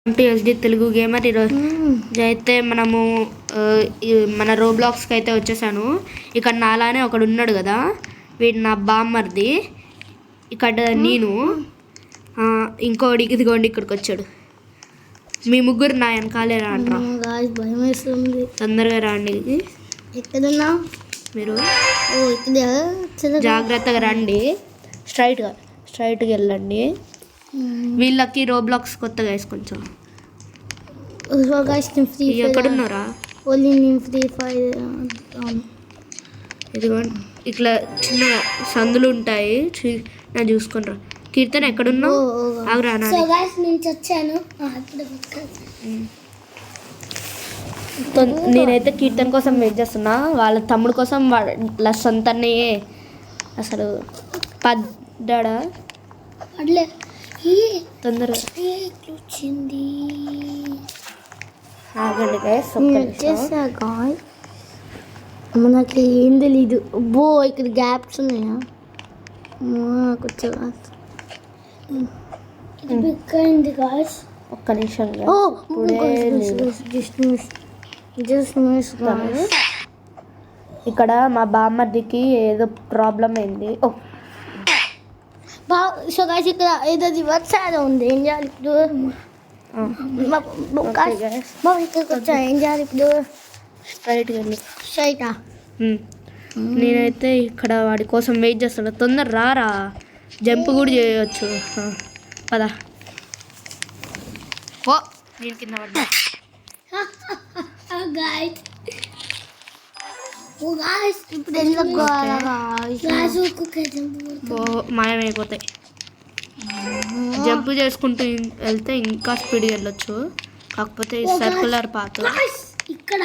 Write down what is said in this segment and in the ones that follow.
టీఎస్డి Telugu gamer ఈరోజు అయితే మనము మన రోబ్లాక్స్కి అయితే వచ్చేసాను. ఇక్కడ నాలానే ఒకడు ఉన్నాడు కదా, వీడు నా బామ్మర్ది. ఇక్కడ నేను ఇంకోటి ఇదిగోండి ఇక్కడికి వచ్చాడు. మీ ముగ్గురు నా వెనకాలే రాండ్రా. తొందరగా రండి. మీరు జాగ్రత్తగా రండి. స్ట్రైట్గా వెళ్ళండి. వీళ్ళకి రోబ్లాక్స్ కొత్తగా వేసుకొంచెం ఎక్కడున్నారా? ఇదిగో ఇట్లా చిన్న సందులు ఉంటాయి, నేను చూసుకుంటా. కీర్తన ఎక్కడున్నావు? ఆగురా. నేనైతే కీర్తన కోసం వెయిట్ చేస్తున్నా. వాళ్ళ తమ్ముడు కోసం వాళ్ళ సొంత అన్నయ్యే అసలు పడ్డా. తొందరగా మనకి ఏం తెలీదు. బో ఇక్కడ గ్యాప్స్ ఉన్నాయా? ఒక్క నిమిషం. ఇక్కడ మా బామ్మర్దికి ఏదో ప్రాబ్లం అయింది. సో గాయ్స్ ఇక్కడ ఏదో రివర్స్ ఏదో ఉంది. ఏం చేయాలి ఇప్పుడు? ఇక్కడికి వచ్చా. ఏం చేయాలి ఇప్పుడు? స్ట్రైటా? నేనైతే ఇక్కడ వాడి కోసం వెయిట్ చేస్తున్నా. తొందర రారా, జంప్ కూడా చేయవచ్చు. పదా. ఓ నేను కింద పడ్డా. మాయమైపోతాయి. జంప్ చేసుకుంటూ వెళ్తే ఇంకా స్పీడ్గా వెళ్ళొచ్చు. కాకపోతే సర్కులర్ పాత్. ఇక్కడ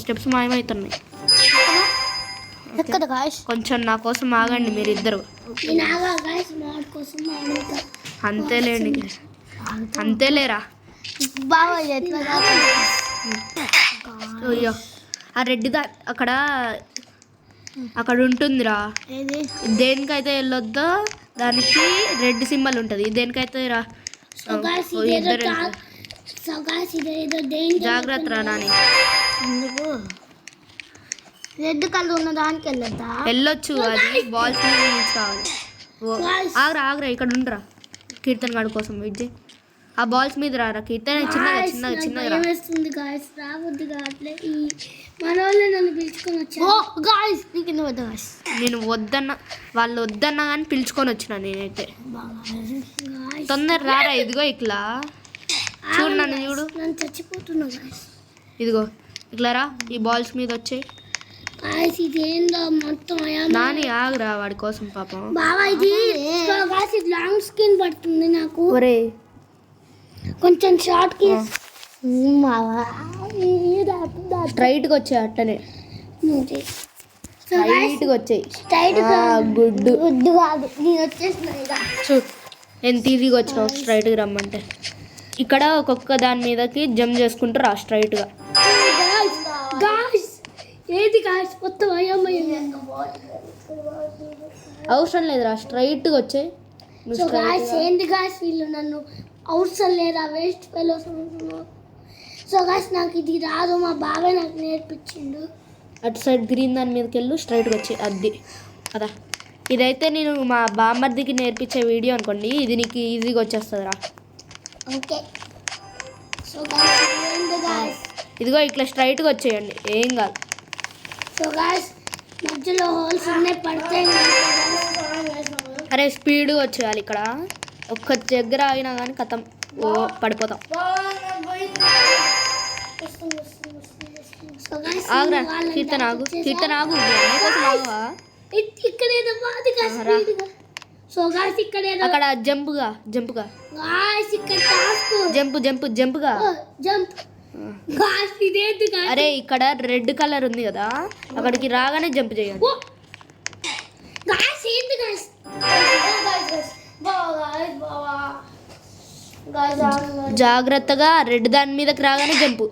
స్టెప్స్ మాయమవుతున్నాయి. కొంచెం నా కోసం ఆగండి మీరిద్దరు. అంతేలేరా. అయ్యో ఆ రెడ్గా అక్కడ ఉంటుందిరా. దేనికైతే వెళ్ళొద్దో దానికి రెడ్ సింబల్ ఉంటుంది. దేనికైతే రా జాగ్రత్త రా నాని. రెడ్ కలర్ ఉన్న దానికి వెళ్ళొచ్చు. అది బాల్స్ మీద నుంచి రావాలి. ఆగరా ఇక్కడ ఉండరా. కీర్తన గాడి కోసం వెయిట్ చేయి. ఆ బాల్స్ మీద రారా కీర్తన. చిన్నగా నేను వాళ్ళు వద్దన్నా కానీ పిలుచుకొని వచ్చిన. నేనైతే తొందర రారా. ఇదిగో ఇట్లా చూడు, నన్ను చూడు. చచ్చిపోతున్నా. ఇదిగో ఇట్లా రా. ఈ బాల్స్ మీద వచ్చాయి. నాని ఆగురా వాడి కోసం పాపం. లాంగ్ స్కిన్ పడుతుంది నాకు. ఒరే కొంచెం షార్ట్ కి స్ట్రైట్గా వచ్చాయి. అట్టనే స్ట్రైట్గా వచ్చాయి. గుడ్డు కాదు, నేను వచ్చేసిన. చూడు ఎంత ఈజీగా వచ్చినావు స్ట్రైట్గా రమ్మంటే. ఇక్కడ ఒక్కొక్క దాని మీదకి జంప్ చేసుకుంటూ రా స్ట్రైట్గా. ఏది మొత్తం అవసరం లేదురా, స్ట్రైట్గా వచ్చాయి. ఏంది గాయస్ వీళ్ళు నన్ను అవసరం లేదా వేస్ట్ ఫెలోస్. సో గాయస్ నాకు ఇది రాదు, మా బాబాయ్ నాకు నేర్పించిండు. అటు సైడ్ గ్రీన్ దాని మీదకి వెళ్ళు, స్ట్రైట్గా వచ్చి అది కదా. ఇదైతే నేను మా బామ్మర్దికి నేర్పించే వీడియో అనుకోండి. ఇది నీకు ఈజీగా వచ్చేస్తుంది రా. ఓకే. సో ఇదిగో ఇట్లా స్ట్రైట్గా వచ్చేయండి, ఏం కాదు. సో గాయ్స్ మధ్యలో హోల్స్ ఉన్నాయి, పడతాయి. అరే స్పీడ్గా వచ్చేయాలి. ఇక్కడ ఒక్క దగ్గర ఆగినా కానీ కథం పడిపోతాం. ఆగురా కీర్తన ఆగు. అక్కడ జంపుగా అరే ఇక్కడ రెడ్ కలర్ ఉంది కదా, అక్కడికి రాగానే జంప్ చేయాలి. జాగ్రత్తగా రెడ్ దాని మీదకి రాగానే జంపు.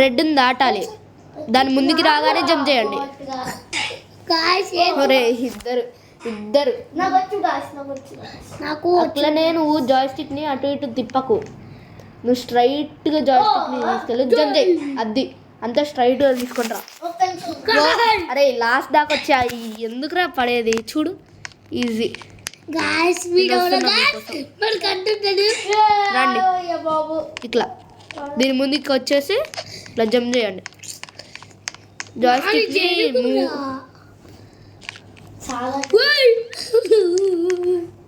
రెడ్ దాటాలి. దాని ముందుకి రాగానే జంప్ చేయండి. ఒరే ఇద్దరు ఇద్దరు. నాకు వచ్చు గాయస్, నాకు అట్లనే నువ్వు జాయ్స్టిక్ ని అటు ఇటు తిప్పకు, నువ్వు స్ట్రైట్ గా జాయ్స్టిక్ ని తీసుకెళ్ళి జంప్ చేయి. అది అంత స్ట్రైట్ గా తీసుకుంటా. అరే లాస్ట్ దాకా వచ్చా, ఎందుకురా పడేది చూడు, ఈజీ. గాయస్ వీడియో మరి కంటుంటాడు రండి బాబు, ఇట్లా దీని ముందుకి వచ్చేసి ఇట్లా జంప్ చేయండి. జాయ్స్టిక్ ని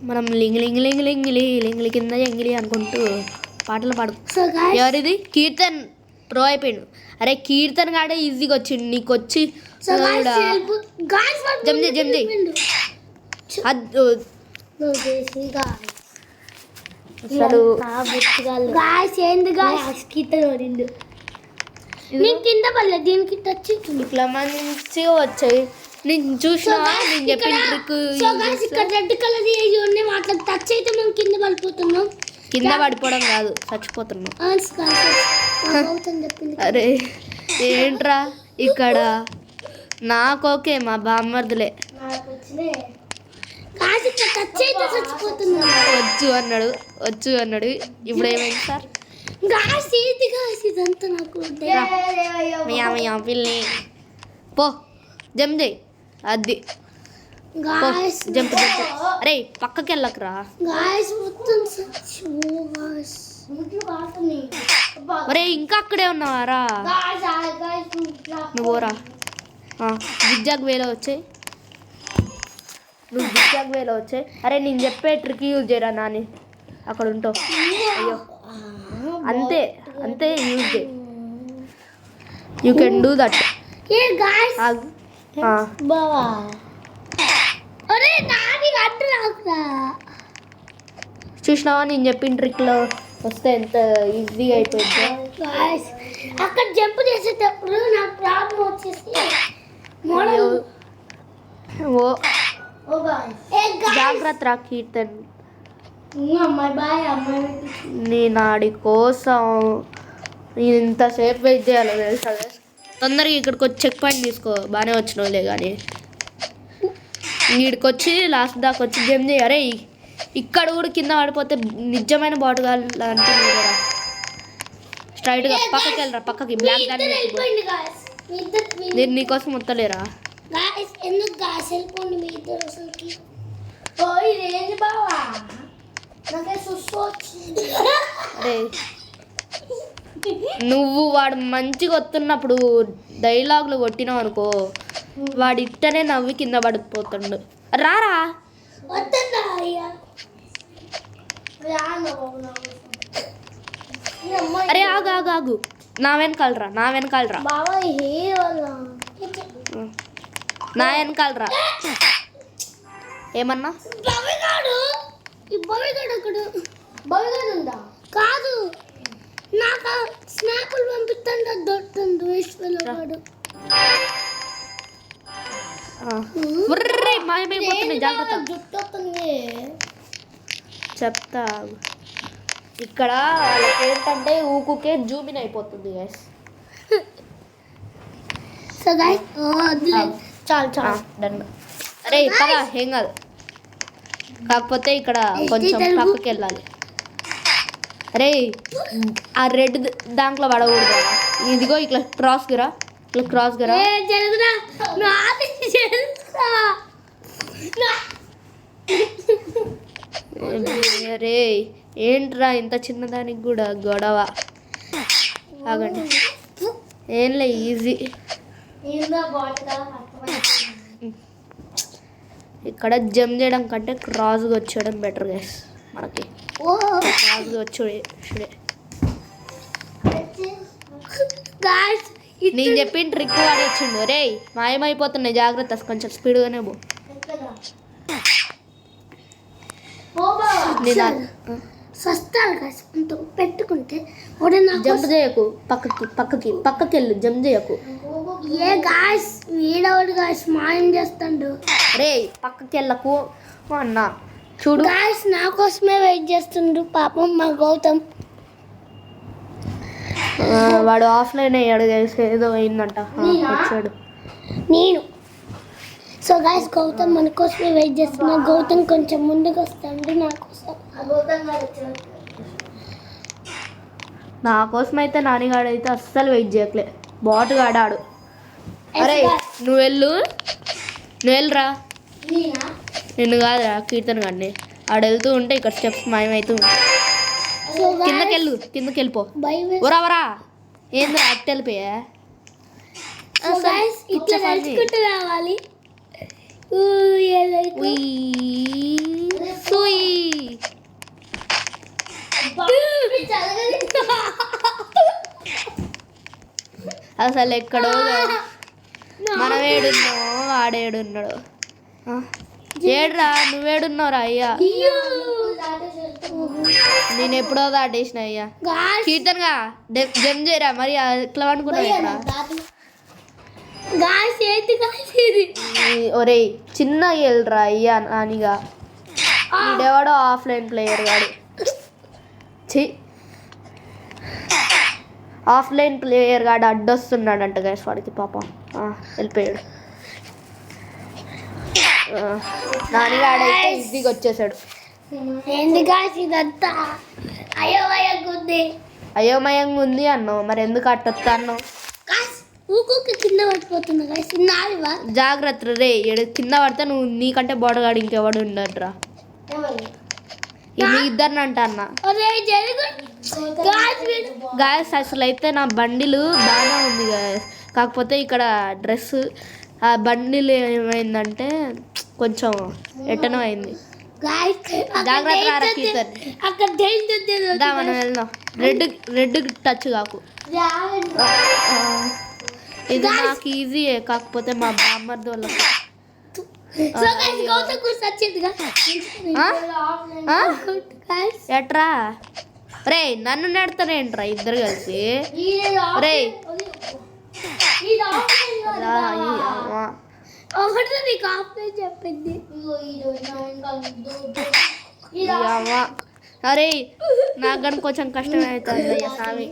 మనం లింగ్ లింగ్ లింగ్ లింగిలి లింగిలి కింద ఎంగిలి అనుకుంటూ పాటలు పాడు. ఎవరిది? కీర్తన్ ప్రో అయిపోయిండు. అరే కీర్తన్ గాడే ఈజీగా వచ్చిండు, నీకు వచ్చి జమ్జే జమ్జే అసలు కింద పడలే, దీనికి టచ్ ఇట్లా మంచిగా వచ్చాయి. నేను చూసినా, నేను చెప్పిన ట్రిక్. ఇక్కడ రెడ్ కలర్ అట్లా టచ్ అయితే మేము కింద పడిపోతున్నాం. కింద పడిపోవడం కాదు, చచ్చిపోతున్నాం. అరే ఏంట్రా ఇక్కడ నాకు ఓకే, మా బామ్మర్దులే వచ్చు అన్నాడు. ఇప్పుడు ఏమైంది సార్? పిల్లి పో జంప్ చేయి. అది జంప్ జంప్. అరే పక్కకి వెళ్ళకరా. అరే ఇంకా అక్కడే ఉన్నావారా? నువ్వు పోరా. జిగ్జాగ్ వేలో వచ్చాయి, నువ్వు జిగ్జాగ్ వేలో వచ్చాయి. అరే నేను చెప్పే ట్రిక్ యూజ్ చేయరా నాని, అక్కడ ఉంటావు. అయ్యో అంతే అంతే, యూజ్ చేయి. You can do that. చూసినావా నేను చెప్పిన ట్రిక్లో వస్తే ఎంత ఈజీగా అయిపోయింది. అక్కడ జంప్ చేసేటప్పుడు నాకు ప్రాబ్లం వచ్చేసి జాగ్రత్త రా కీర్తన్. నేను ఆడి కోసం నేను ఇంతసేపు వెయిట్ చేయాలి తెలుసా? తొందరగా ఇక్కడికి వచ్చి చెక్ పాయింట్ తీసుకో, బాగానే వచ్చినోలే. కానీ వీడికి వచ్చి లాస్ట్ దాకా వచ్చి జంప్ చేయరే. ఇక్కడ కూడా కింద పడిపోతే నిజమైన బాటుగాలు అంటే మీరేరా. స్ట్రైట్గా పక్కకి వెళ్ళరా, పక్కకి బ్లాక్ దాన్ని నేను నీకోసం మొత్తలేరా. అరే నువ్వు వాడు మంచిగా వస్తున్నప్పుడు డైలాగులు కొట్టినావు అనుకో, వాడు ఇట్టనే నవ్వి కింద పడిపోతుండు. రారా. అరే ఆగు ఆగు ఆగు, నా వెనకాలరా, నా వెనకాలరా, నా వెనకాలరా. ఏమన్నా కాదు, నాకు స్నాపులు పంపిస్తాడు దొరుకుతుంది వేస్ట్. మాయమైపోతున్నాయి, జాగ్రత్త. చెప్తా. ఇక్కడ వాళ్ళకి ఏంటంటే ఊకుకే జూమిన్ అయిపోతుంది గైస్. సో గైస్ చాలు చాలు డన్. అరే పదా ఏం కాదు, కాకపోతే ఇక్కడ కొంచెం పక్కకి వెళ్ళాలి. అరే ఆ రెడ్ దాంట్లో పడకూడదు. ఇదిగో ఇట్లా క్రాస్ గిరా, ఇట్లా క్రాస్ గిరా. అరే ఏంట్రా ఇంత చిన్నదానికి కూడా గొడవ? ఆగండి, ఏంలే ఈజీ. ఇక్కడ జంప్ చేయడం కంటే క్రాస్గా వచ్చేయడం బెటర్ గైస్ మనకి. క్రాస్గా వచ్చే నేను చెప్పిన ట్రిక్ వాడి వచ్చిండు. రే మాయమైపోతున్నాయి, జాగ్రత్త, కొంచెం స్పీడ్గానే పో. పెట్టుకుంటే జంప్ చేయకు, పక్కకి పక్కకి పక్కకి వెళ్ళు, జంప్ చేయకు. ఏ గాయస్ వీడవాడు గాయస్ మాయం చేస్తాడు. రే పక్కకి వెళ్ళకు అన్న, చూడు గాయస్ నా కోసమే వెయిట్ చేస్తుండు పాపం మా గౌతమ్. వాడు ఆఫ్లైన్ అయ్యాడు గైస్, ఏదో అయిందంట వచ్చాడు. నేను సో గాయస్ గౌతమ్ మన కోసమే వెయిట్ చేస్తున్నా. గౌతమ్ కొంచెం ముందుకు వస్తాండి నా కోసం. నా కోసం అయితే నానిగాడు అయితే అస్సలు వెయిట్ చేయట్లే, బాటుగా ఆడాడు. అరే నువ్వు వెళ్ళురా. నిన్ను కాదురా కీర్తన్ గాడిని. ఆడ వెళ్తూ ఉంటే ఇక్కడ స్టెప్స్ మాయమవుతూ ఉంటాయి. కిందకి వెళ్ళిపో. వరా ఏంద్రా అట్టు వెళ్ళిపోయా. ఇట్లా నడుచుకుంటూ రావాలి. అసలు ఎక్కడో మనం ఏడున్నావు, ఆడేడున్నాడు. ఏడ్రా నువ్వేడున్నావురా అయ్యా. నేను ఎప్పుడో దాటేసిన అయ్యా. కీర్తన్గా జమ్ చేయరా మరి ఎట్లా అనుకున్నావు ఇక్కడ. ఒరే చిన్న వెళ్ళరా అయ్యా నానిగా. వీడెవడో ఆఫ్లైన్ ప్లేయర్ గాడు. ఆఫ్లైన్ ప్లేయర్ గాడు అడ్డొస్తున్నాడంట గైస్ వాడికి. పాప వెళ్ళిపోయాడు. నానిగాడైతే ఈజీగా వచ్చేసాడు. ఇదంతా అయోమయంగా ఉంది అన్నావు, మరి ఎందుకు అట్టొస్తా అన్నావు. కింద పడిపోతున్నా. జాగ్రత్త రే, కింద పడితే నువ్వు నీకంటే బోడగాడు ఇంకెవడు ఉండట్రా. మీ ఇద్దరిని అంట అన్న. గాయస్ అసలు అయితే నా బండిలు బాగానే ఉంది గాయస్, కాకపోతే ఇక్కడ డ్రెస్ ఆ బండిలు ఏమైందంటే కొంచెం ఎట్టనో అయింది. జాగ్రత్త మనం వెళ్దాం. రెడ్ టచ్ కాకు. ఇది నాకు ఈజీయే, కాకపోతే మా బామ్మర్ది వాళ్ళకి ఎట్రా. రే నన్ను నెడతారేంట్రా ఇద్దరు కలిసి. రే చెప్పింది. అరే నాకు కానీ కొంచెం కష్టం అవుతుంది అయ్యా స్వామి.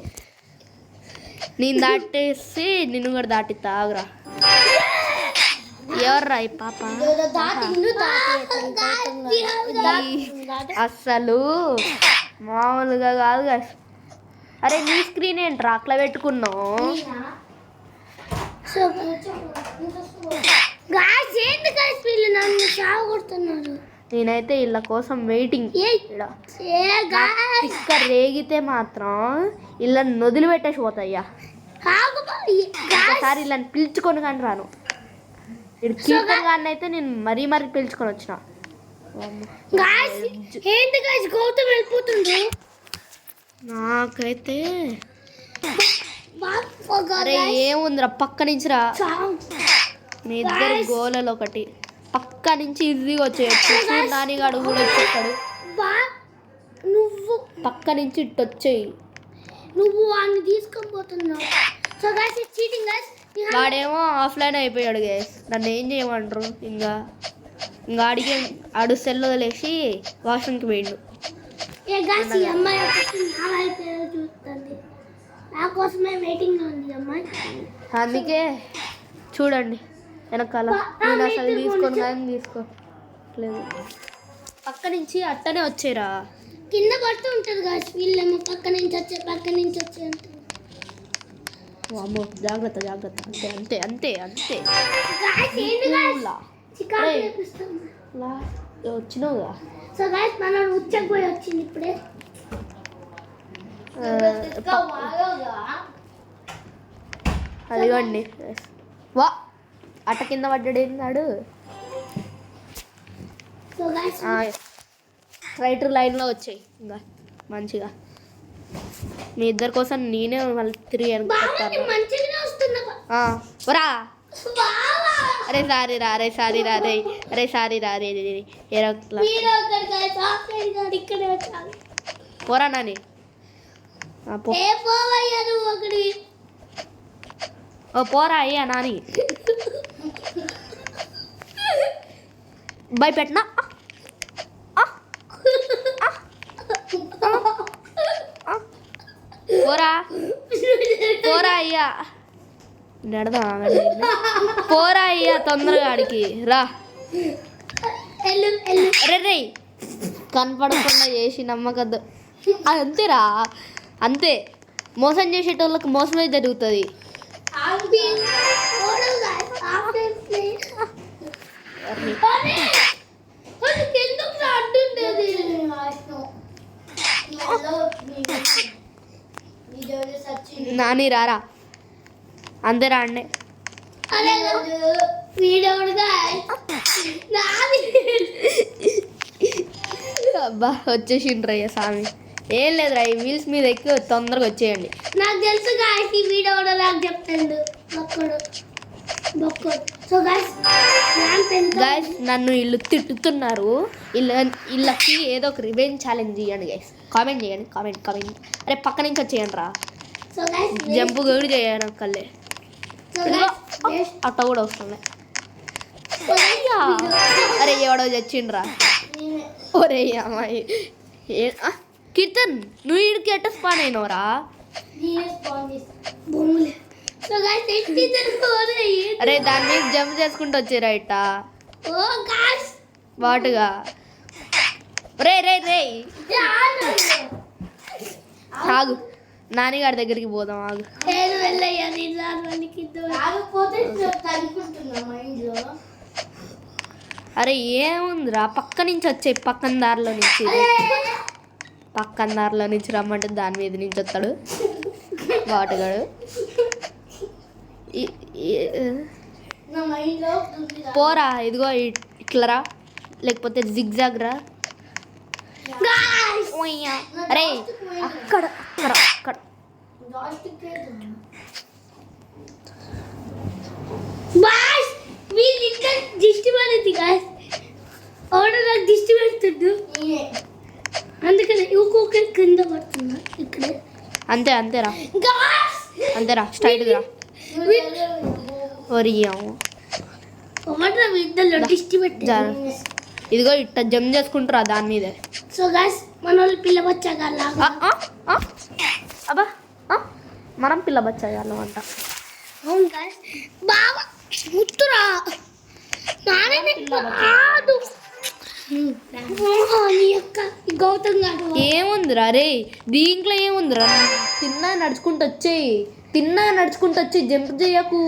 నేను దాటేసి నిన్ను కూడా దాటిస్తా ఆగురా. ఎవర్రా ఈ పాప. అస్సలు మామూలుగా కాదు కదా. అరే నీ స్క్రీన్ ఏంట్రా అట్లా పెట్టుకున్నావు. నేనైతే వీళ్ళ కోసం వెయిటింగ్. ఇక్కడ రేగితే మాత్రం వీళ్ళని నొదిలి పెట్టేసి పోతాయ్యా. ఒకసారి వీళ్ళని పిలుచుకొని కానీ రాను. ఇక్కడ కీర్తన్ గారిని అయితే నేను మరీ పిలుచుకొని వచ్చిన. నాకైతే అరే ఏముందిరా పక్క నుంచి రా. మీ ఇద్దరు గోలలో ఒకటి పక్క నుంచి ఈజీగా వచ్చేయచ్చు. నానిగాడు కూడా వచ్చేస్తాడు. నువ్వు పక్క నుంచి ఇటు వచ్చేయి. నువ్వు వాడిని తీసుకొని పోతున్నావు. So guys it's cheating guys. వాడేమో ఆఫ్లైన్ అయిపోయాడు గైస్. నన్ను ఏం చేయమంటారు. ఇంకా అడిగే ఆడు సెల్ వదిలేసి వాష్రూమ్కి పోయిండు. ఏ గైస్ ఈ అమ్మాయి నా వైపు చూస్తుంది. నా కోసమే వెయిటింగ్లో ఉంది అమ్మాయి. అందుకే చూడండి వెనకాల. నేను అసలు తీసుకొని కానీ తీసుకోలేదు. పక్క నుంచి అట్టనే వచ్చేరా. కింద పడుతూ ఉంటుంది కదా. వీళ్ళేమో పక్క నుంచి వచ్చే అంటారు. అమ్మో జాగ్రత్త అంతే అంతే అంతే అంతే. వచ్చినావుగా. సో గైస్ మనం ఉచ్చకు పోయి వచ్చింది ఇప్పుడే. అదిగోండి వా అట్ట కింద పడ్డాడు. రైట్ లైన్లో వచ్చాయి ఇంకా మంచిగా. మీ ఇద్దరి కోసం నేనే మళ్ళీ తిరిగి అనుకుంటాను. రా అరే సారీ రా. పోరా నాని. పోరా అయ్యా నాని. భయపెట్టినా పోరా అయ్యా. నడదాం ఆగండి. పోరా అయ్యా తొందరగా ఆడికి రా. అరే రే కనపడకుండా చేసి నమ్మకద్దు. అంతేరా, అంతే. మోసం చేసేటోళ్ళకి మోసమే జరుగుతుంది. నాని రారా, అందరా అండి. అబ్బా వచ్చేసిండ్రయ్య స్వామి. ఏం లేదురా, ఈ వీల్స్ మీద ఎక్కి తొందరగా వచ్చేయండి. నాకు తెలుసు గాయస్, ఈ వీడియో కూడా నాకు చెప్తాడు గైస్ నన్ను వీళ్ళు తిట్టుతున్నారు. వీళ్ళకి ఏదో ఒక రివెంజ్ ఛాలెంజ్ చేయండి గైస్. కామెంట్ చేయండి, కామెంట్. అరే పక్క నుంచి వచ్చేయండి రా. జంపు కూడా చేయను కల్లే. అట్ట కూడా వస్తుంది. అరే ఎవడో చచ్చిండ్రా. ఒరే అమ్మాయి కీర్తన్, నువ్వు ఇడికి ఎట్ట స్పాన్ అయినవరా? అరే దాని మీద జంప్ చేసుకుంటూ వచ్చారా ఇట్ట వాటుగా. రే రే రే ఆగు, నానిగారి దగ్గరికి పోదాం. ఆగు. అరే ఏముందిరా, పక్క నుంచి వచ్చాయి. పక్కన దారిలో నుంచి రమ్మంటే దాని మీద నుంచి వస్తాడు వాటగాడు. పోరా, ఇదిగో ఇట్లరా, లేకపోతే జిగ్జాగ్ రా. అరే అక్కడ అక్కడ అక్కడ దిష్టి పడింది గాయస్. నాకు దిష్టి పెడుతుండు, అందుకని ఇంకొకరి కింద పడుతున్నా ఇక్కడ. అంతేరా స్ట్రైట్ రా. ఇదిగో ఇట్ట జమ్ చేసుకుంటారా దాని మీద. సో గాయ్స్ మన వాళ్ళు పిల్ల బచ్చగాళ్ళ. అబ్బా మనం పిల్ల బచ్చగాళ్ళం అంట. అవును గాయ్స్, బాగా ముత్తురా గౌతమ్ గారు. ఏముందిరా రే దీంట్లో ఏముందిరా? తిన్నా నడుచుకుంటూ వచ్చేయి, జంప్ చేయకు.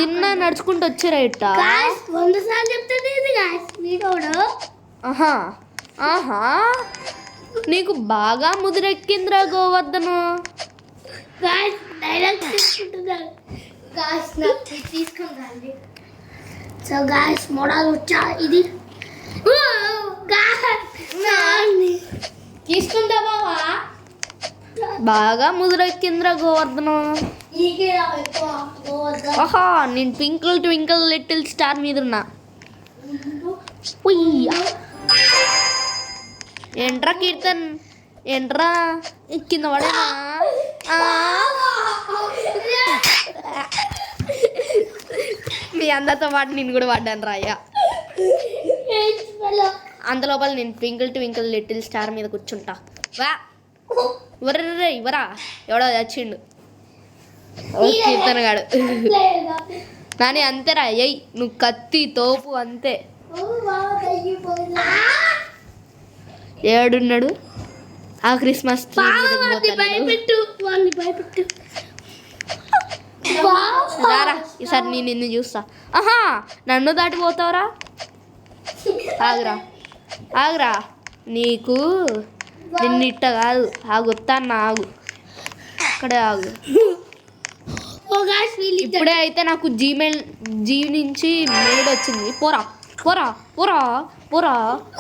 తిన్నా నడుచుకుంటూ వచ్చారా ఇట్ట? 100 సార్లు చెప్తాడు. ఆహా నీకు బాగా ముదిరెక్కిందిరా గోవర్ధను. సో గాయ్స్ మోడల్ వచ్చా ఇది తీసుకుంటా బావా. బాగా ముదిరెక్కిందిరా గోవర్ధను. ఆహా నేను ట్వింకిల్ లిటిల్ స్టార్ మీద ఉన్నా. ఏంట్రా కీర్తన్, ఏంట్రా కింద పడేనా? మీ అందరితో పాటు నేను కూడా పడ్డాను రాయ్యా. అంత లోపల నేను ట్వింకిల్ లిటిల్ స్టార్ మీద కూర్చుంటా. వా ఇవరా ఎవడో చచ్చిండు కీర్తన్ గాడు. నాని అంతేరా, అయ్యి నువ్వు కత్తి తోపు అంతే. ఏడున్నాడు ఆ క్రిస్మస్ రారా, ఈసారి నేను నిన్ను చూస్తా. ఆహా నన్ను దాటిపోతావురా? ఆగురా నీకు నిన్ను ఇట్ట కాదు. ఆగుతాను, ఆగు అక్కడే ఆగు. ఇప్పుడే అయితే నాకు జీ నుంచి మెయిల్ వచ్చింది. పోరా.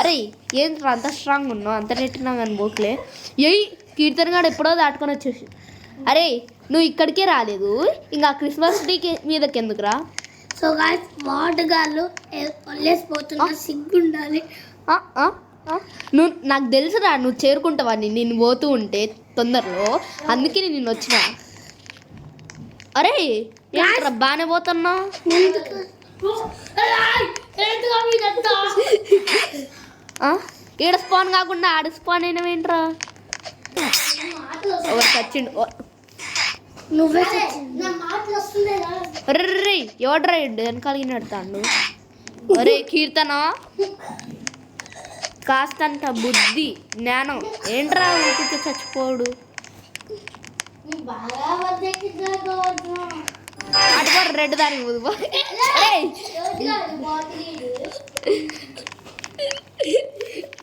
అరే ఏంట్రా అంత స్ట్రాంగ్ ఉన్నావు, అంత నెట్టినా కానీ బోట్లే. కీర్తన్ గాడు ఎప్పుడో దాటుకొని వచ్చేసి. అరే నువ్వు ఇక్కడికే రాలేదు, ఇంకా క్రిస్మస్ డేకి మీదకి ఎందుకురా? సో గాయ్స్ వాటగాళ్ళు వదిలేసిపోతున్నా, సిగ్గుండాలి. నువ్వు నాకు తెలుసురా, నువ్వు చేరుకుంటావని. నేను పోతూ ఉంటే తొందరలో, అందుకే నేను వచ్చిన. అరే ఏంట్రా బాగానే పోతున్నావు? ఈడ స్పాన్ కాకుండా ఆడ స్పాన్ అయినవేంట్రా? ఎవరు చచ్చిండు? నువ్వే నా మాటలు వస్తున్నాయా? రే ఎవడ్రా వెనకాల నడతాడు? ఒరే కీర్తన, కాస్తంత బుద్ధి జ్ఞానం ఏంట్రా ఊపికి చచ్చిపోడు. అటు రెడ్ దానికి ముందు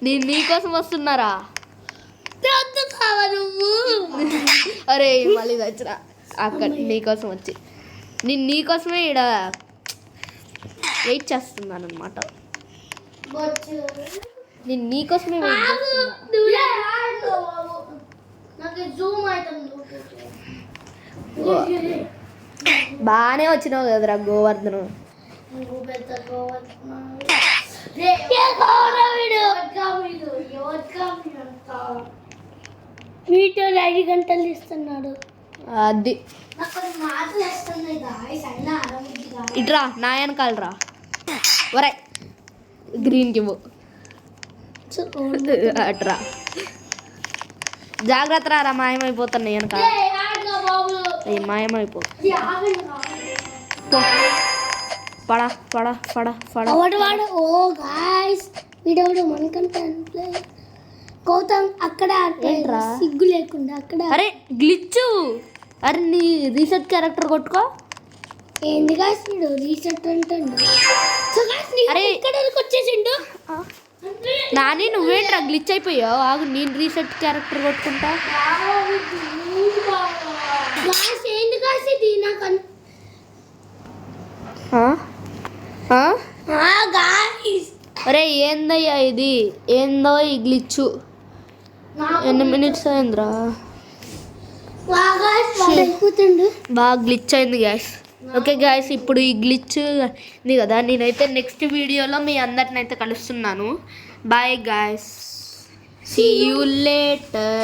నేను నీకోసం వస్తున్నారా? అరే మళ్ళీ వచ్చిన అక్కడ నీకోసం వచ్చి నేను నీకోసమే ఇక్కడ వెయిట్ చేస్తున్నాను అనమాట. నేను నీకోసమే బాగానే వచ్చినావు కదరా గోవర్ధనం. వీటిలో 5 గంటలు ఇస్తున్నాడు. అది ఇట్రా నా వెనకాలరా. ఒరే గ్రీన్కి పో అట్రా. జాగ్రత్త రా, మాయమైపోతున్నాయి వెనకాల. మాయమైపో పడా పడా పడా పడా. ఓ గాయ్స్ వీడెవడు మనకంటే గౌతమ్ అక్కడ సిగ్గు లేకుండా అక్కడ. అరే గ్లిచ్చు, అరే నీ రీసెట్ క్యారెక్టర్ కొట్టుకో. ఏంది గాయ్స్ వీడు రీసెట్ అంటాడు. సో గాయ్స్ అరే ఇక్కడికి వచ్చేసిండు. నాని నువ్వేంట్రా గ్లిచ్ అయిపోయావు? ఆగు నేను రీసెట్ క్యారెక్టర్ కొట్టుకుంటా. గాయ్స్ ఏంది గాయ్స్ ఇది నాకు గాయ్స్. అరే ఏందయ్యా ఇది? ఏందో ఈ గ్లిచ్చు? ఎన్ని మినిట్స్ అయిందిరా? బాగా గ్లిచ్ అయింది గ్యాస్. ఓకే గ్యాస్, ఇప్పుడు ఈ గ్లిచ్ ఉంది కదా, నేనైతే నెక్స్ట్ వీడియోలో మీ అందరినైతే కలుస్తున్నాను. Bye guys, see you later.